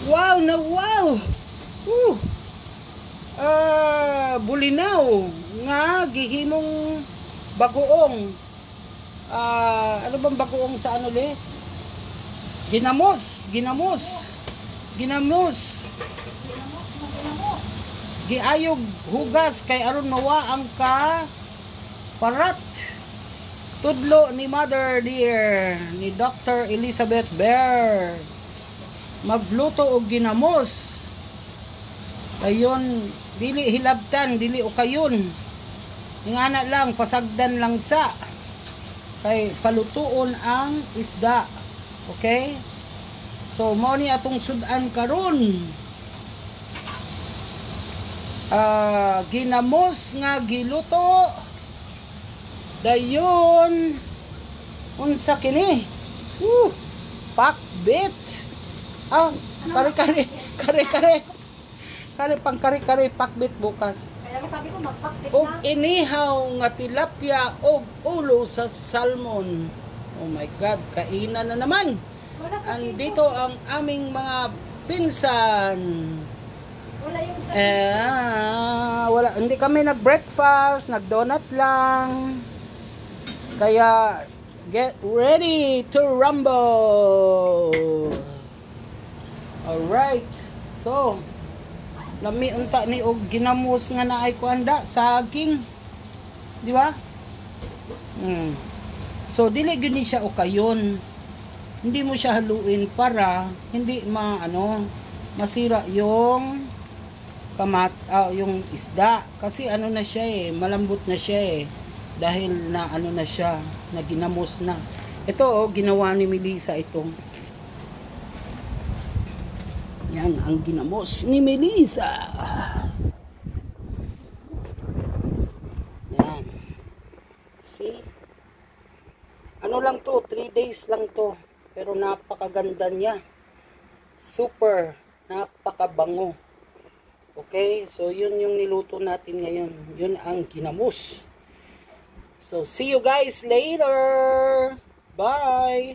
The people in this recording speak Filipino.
Wow na wow. Woo. Bulinaw nga gihimong bagoong. Ano bang bagoong sa ano le? Ginamos. Giayog hugas kay aron mawaang ka parat. Tudlo ni Mother Dear ni Dr. Elizabeth Bear. Magluto og ginamos. Ayon, dili hilabtan, dili ukayon. Ingana lang, pasagdan lang sa. Kay palutuon ang isda. Okay? So, mao ni atong sudan karon. Ginamos nga giluto. Dayon, unsa kini? Pakbit. Kare pang kare pakbit bukas. Kaya sabi ko magpakbit Og na. inihaw nga tilapia og ulo sa salmon. Oh my God, kainan na naman. Wala sa Andito ang aming mga pinsan. Wala yung Wala, hindi kami nag-breakfast, nag-donut lang. Kaya get ready to rumble. Alright. So, lami unta ni og ginamos nga naay kuanda saging. Di ba? So dili gyud ni siya ukayon. Hindi mo siya haluin para hindi masira yung yung isda kasi ano na siya malambot na siya dahil na na siya, na ginamos na. Ito ginawa ni Melissa ito. Yan ang ginamos ni Melissa. Yan. See? Ano lang to, 3 days lang to. Pero napakaganda niya. Super, napakabango. Okay, so yun yung niluto natin ngayon. Yun ang ginamos. So see you guys later. Bye.